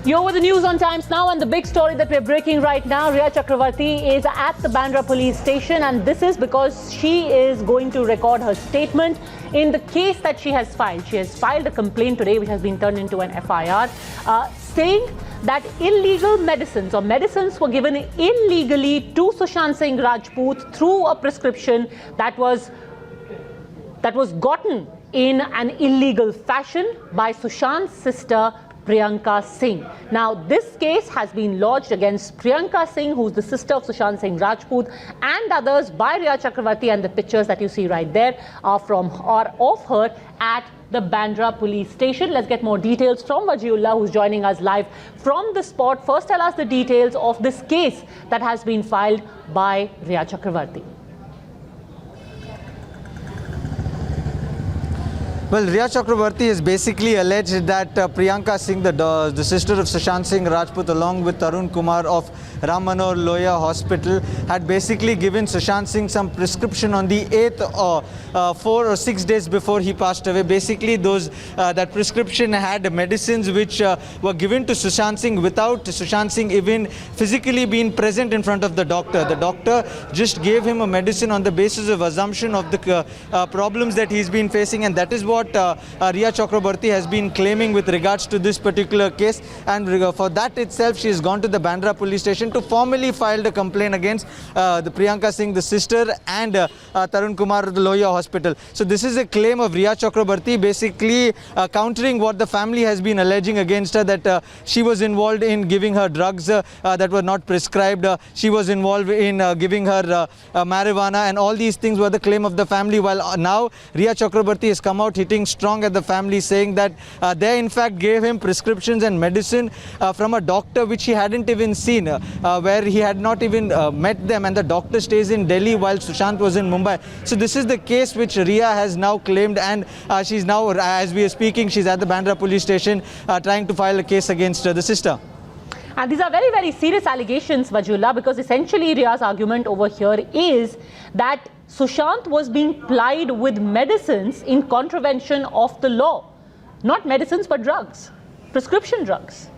You're with the news on Times Now, and the big story that we're breaking right now, Rhea Chakravarti is at the Bandra police station, and this is because she is going to record her statement in the case that she has filed. She has filed a complaint today which has been turned into an FIR, saying that illegal medicines or medicines were given illegally to Sushant Singh Rajput through a prescription that was gotten in an illegal fashion by Sushant's sister Priyanka Singh. Now, this case has been lodged against Priyanka Singh, who's the sister of Sushant Singh Rajput, and others by Rhea Chakravarti, and the pictures that you see right there are of her at the Bandra police station. Let's get more details from Wajiullah, who's joining us live from the spot. First, tell us the details of this case that has been filed by Rhea Chakravarti. Well, Rhea Chakravarti has basically alleged that Priyanka Singh, the sister of Sushant Singh Rajput, along with Tarun Kumar of Ram Manohar Lohia Hospital, had basically given Sushant Singh some prescription on the 8th, 4 or 6 days before he passed away. Basically, that prescription had medicines which were given to Sushant Singh without Sushant Singh even physically being present in front of the doctor. The doctor just gave him a medicine on the basis of assumption of the problems that he's been facing, and that is what Rhea Chakravarti has been claiming with regards to this particular case. And for that itself, she has gone to the Bandra police station to formally file a complaint against the Priyanka Singh, the sister, and Tarun Kumar of the Lohia Hospital. So this is a claim of Rhea Chakravarti, basically countering what the family has been alleging against her, that she was involved in giving her drugs that were not prescribed. She was involved in giving her marijuana, and all these things were the claim of the family. While now Rhea Chakravarti has come out hitting strong at the family, saying that they in fact gave him prescriptions and medicine from a doctor which he hadn't even seen, where he had not even met them, and the doctor stays in Delhi while Sushant was in Mumbai. So this is the case which Rhea has now claimed, and she's now, as we are speaking, she's at the Bandra police station trying to file a case against the sister. And these are very, very serious allegations, Wajiullah, because essentially Rhea's argument over here is that Sushant was being plied with medicines in contravention of the law. Not medicines, but drugs, prescription drugs.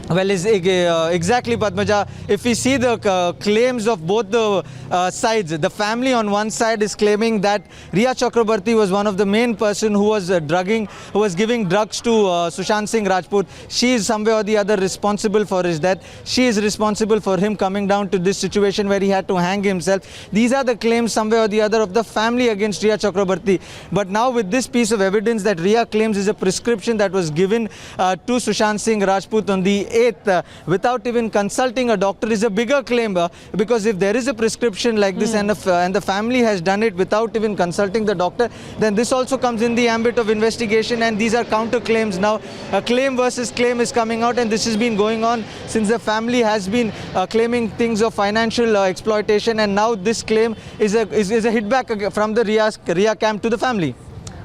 Well, exactly, Padmaja. If we see the claims of both the sides, the family on one side is claiming that Rhea Chakravarti was one of the main person who was who was giving drugs to Sushant Singh Rajput. She is some way or the other responsible for his death. She is responsible for him coming down to this situation where he had to hang himself. These are the claims some way or the other of the family against Rhea Chakravarti. But now with this piece of evidence that Rhea claims is a prescription that was given to Sushant Singh Rajput on the 8th, without even consulting a doctor, is a bigger claim, because if there is a prescription like this and the family has done it without even consulting the doctor, then this also comes in the ambit of investigation, and these are counter claims. Now a claim versus claim is coming out, and this has been going on since the family has been claiming things of financial exploitation, and now this claim is a hit back from the Rhea camp to the family.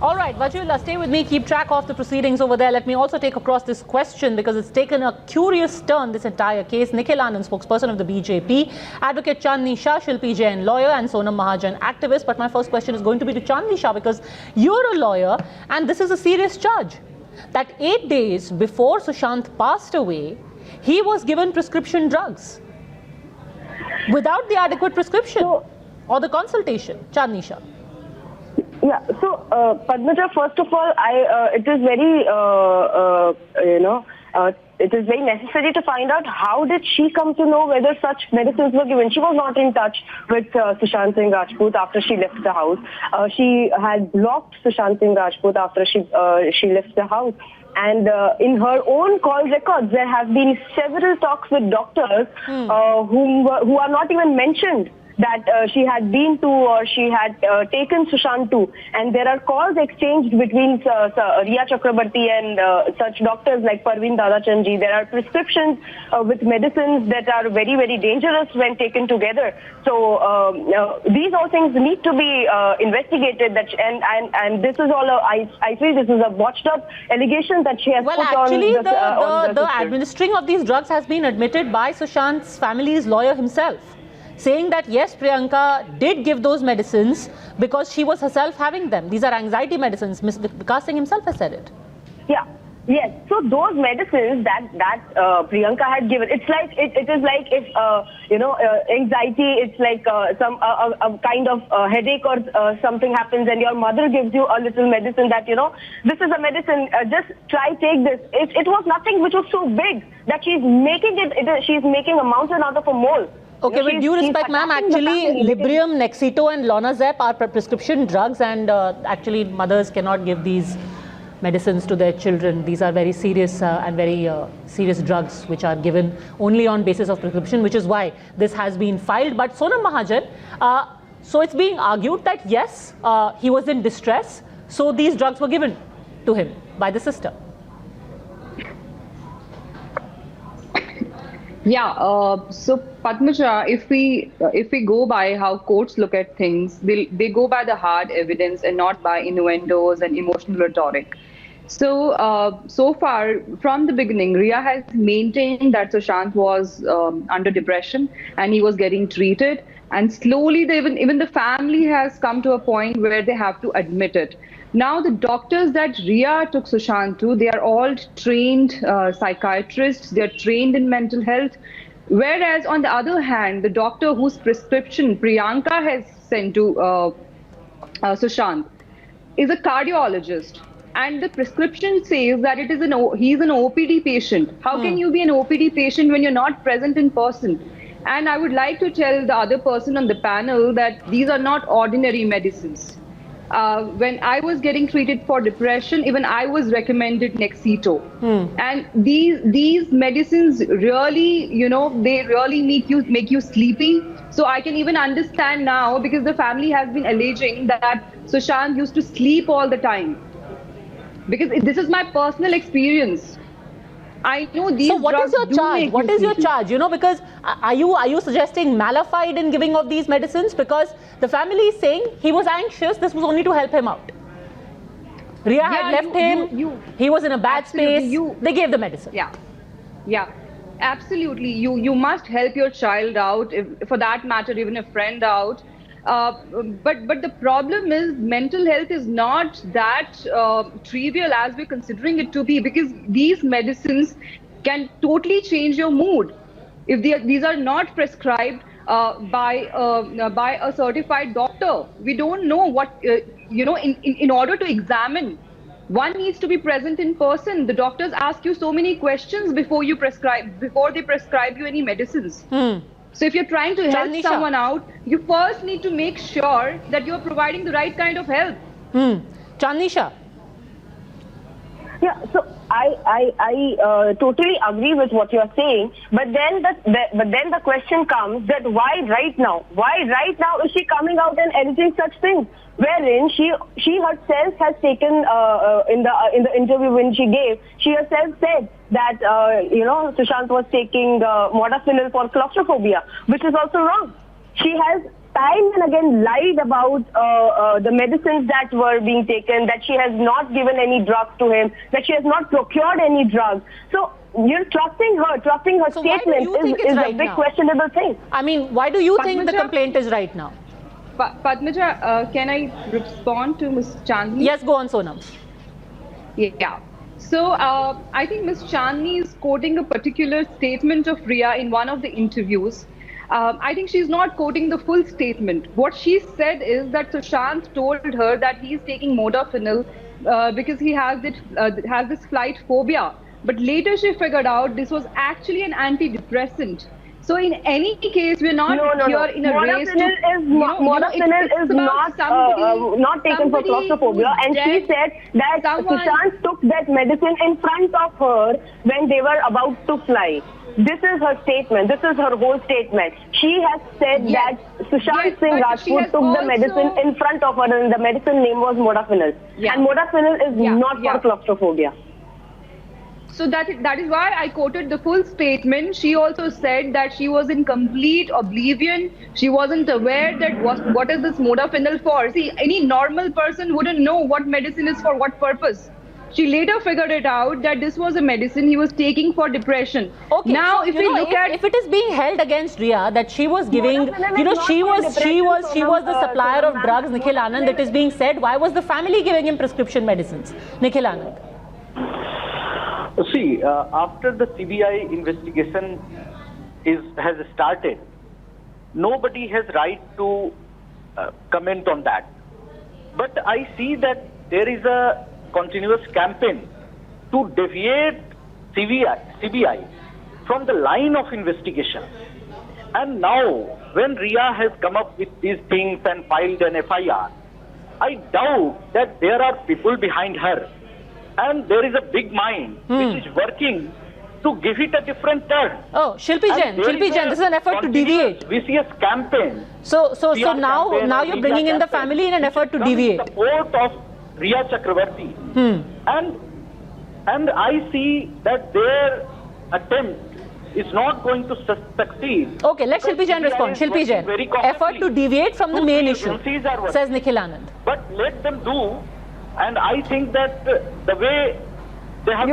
All right, Wajiullah, stay with me, keep track of the proceedings over there. Let me also take across this question because it's taken a curious turn, this entire case. Nikhil Anand, spokesperson of the BJP, Advocate Chandni Shah, Shilpi Jain, lawyer, and Sonam Mahajan, activist. But my first question is going to be to Chandni Shah, because you're a lawyer and this is a serious charge. That 8 days before Sushant passed away, he was given prescription drugs without the adequate prescription or the consultation. Chandni Shah. Yeah, so Padmaja, first of all, it is very, it is very necessary to find out how did she come to know whether such medicines were given. She was not in touch with Sushant Singh Rajput after she left the house. She had blocked Sushant Singh Rajput after she left the house. And in her own call records, there have been several talks with doctors who are not even mentioned that she had been to or she had taken Sushant to. And there are calls exchanged between Rhea Chakravarti and such doctors like Parveen Dadachandji. There are prescriptions with medicines that are very, very dangerous when taken together. So these all things need to be investigated. And this is all, I feel this is a botched up allegation that she has put on the administering of these drugs has been admitted by Sushant's family's lawyer himself, saying that yes, Priyanka did give those medicines because she was herself having them. These are anxiety medicines. Mr. Vikas Singh himself has said it. Yeah. Yes. So those medicines that Priyanka had given, it's like it is like if anxiety. It's like some a kind of headache or something happens, and your mother gives you a little medicine that this is a medicine. Just try take this. It was nothing which was so big that she's making she's making a mountain out of a mole. Okay, with due respect, ma'am, actually Librium, Nexito and Lonazep are prescription drugs, and actually mothers cannot give these medicines to their children. These are very serious and very serious drugs which are given only on basis of prescription, which is why this has been filed. But Sonam Mahajan, so it's being argued that yes, he was in distress, so these drugs were given to him by the sister. Yeah, so Padmaja, if we go by how courts look at things, they go by the hard evidence and not by innuendos and emotional rhetoric. So, so far from the beginning, Riya has maintained that Sushant was under depression and he was getting treated. And slowly, even the family has come to a point where they have to admit it. Now, the doctors that Riya took Sushant to, they are all trained psychiatrists. They are trained in mental health. Whereas, on the other hand, the doctor whose prescription Priyanka has sent to Sushant is a cardiologist. And the prescription says that he's an OPD patient. How can you be an OPD patient when you're not present in person? And I would like to tell the other person on the panel that these are not ordinary medicines. When I was getting treated for depression, even I was recommended Nexito. And these medicines really, they really make you sleepy. So I can even understand now, because the family has been alleging that Sushant used to sleep all the time. Because this is my personal experience. I know these. So what is your charge? What is your charge? Because are you suggesting malafide in giving of these medicines? Because the family is saying he was anxious. This was only to help him out. Riya had left him. He was in a bad space. They gave the medicine. Yeah, absolutely. You must help your child out. For that matter, even a friend out. But the problem is mental health is not that trivial as we're considering it to be, because these medicines can totally change your mood. If these are not prescribed by a certified doctor, we don't know what, in order to examine, one needs to be present in person. The doctors ask you so many questions before they prescribe you any medicines. So if you're trying to help someone out, you first need to make sure that you're providing the right kind of help. Chandnisha. Yeah, so I totally agree with what you're saying, but then the question comes that why right now? Why right now is she coming out and editing such things? Wherein she herself has taken in the interview when she gave, she herself said that Sushant was taking modafinil for claustrophobia, which is also wrong. She has time and again lied about the medicines that were being taken, that she has not given any drugs to him, that she has not procured any drugs. So you're trusting her So statement is right a big now? questionable thing. I mean, why do you think the Padmaja? complaint is right now? Padmaja, can I respond to Ms. Chandni? Yes, go on, Sonam. Yeah. So I think Ms. Chandni is quoting a particular statement of Riya in one of the interviews. I think she's not quoting the full statement. What she said is that Sushant told her that he's taking modafinil because he has this flight phobia. But later she figured out this was actually an antidepressant. So in any case, we're not here in a race to... Modafinil is not taken for claustrophobia, and she said that Sushant took that medicine in front of her when they were about to fly. This is her statement. This is her whole statement. She has said that Sushant Singh Rajput took the medicine in front of her, and the medicine name was modafinil. And modafinil is not for claustrophobia. So that is why I quoted the full statement. She also said that she was in complete oblivion. She wasn't aware that what is this modafinil for. See, any normal person wouldn't know what medicine is for what purpose. She later figured it out that this was a medicine he was taking for depression. Okay, now so, if we look at, if it is being held against Riya that she was giving, she was the supplier of drugs, Nikhil Anand, it is being said, why was the family giving him prescription medicines, Nikhil Anand? See, after the CBI investigation has started, nobody has right to comment on that. But I see that there is a continuous campaign to deviate CBI from the line of investigation. And now, when Rhea has come up with these things and filed an FIR, I doubt that there are people behind her. And there is a big mind which is working to give it a different turn. Oh, Shilpi Jain, this is an effort to deviate. Vicious campaign. So now you're bringing in the family in an effort to deviate. Support of Rhea Chakravarti. And I see that their attempt is not going to succeed. Okay, let Shilpi Jain respond. Shilpi Jain, effort to deviate from the main issue, says Nikhil Anand. But let them do, and I think that the way they have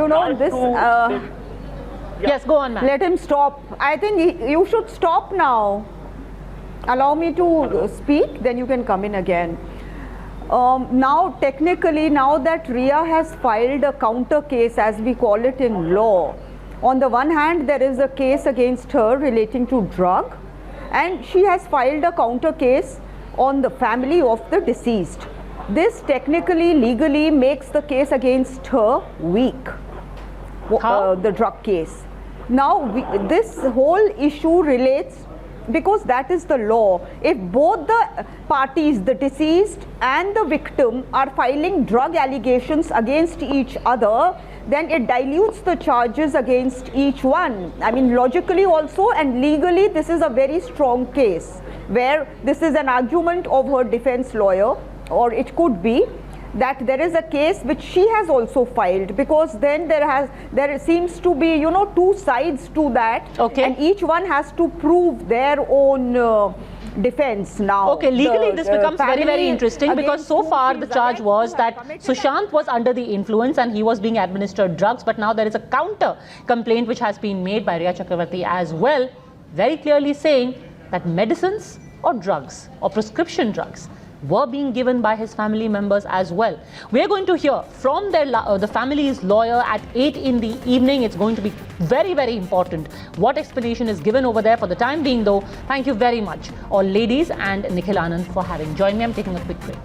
Yes, go on, ma'am. Let him stop. I think you should stop now. Allow me to speak, then you can come in again. Now, technically, now that Rhea has filed a counter case, as we call it in law, on the one hand, there is a case against her relating to drug, and she has filed a counter case on the family of the deceased. This technically, legally makes the case against her weak. How? The drug case. Now, this whole issue relates, because that is the law. If both the parties, the deceased and the victim, are filing drug allegations against each other, then it dilutes the charges against each one. I mean, logically also and legally, this is a very strong case, where this is an argument of her defense lawyer, or it could be that there is a case which she has also filed, because then there seems to be, you know, two sides to that, and each one has to prove their own defense. Now, okay, legally this becomes very, very interesting, because so far the charge was that Sushant was under the influence and he was being administered drugs, but now there is a counter complaint which has been made by Rhea Chakravarti as well, very clearly saying that medicines or drugs or prescription drugs were being given by his family members as well. We are going to hear from the family's lawyer at 8 in the evening. It's going to be very, very important what explanation is given over there. For the time being though, thank you very much all ladies and Nikhil Anand for having joined me. I'm taking a quick break.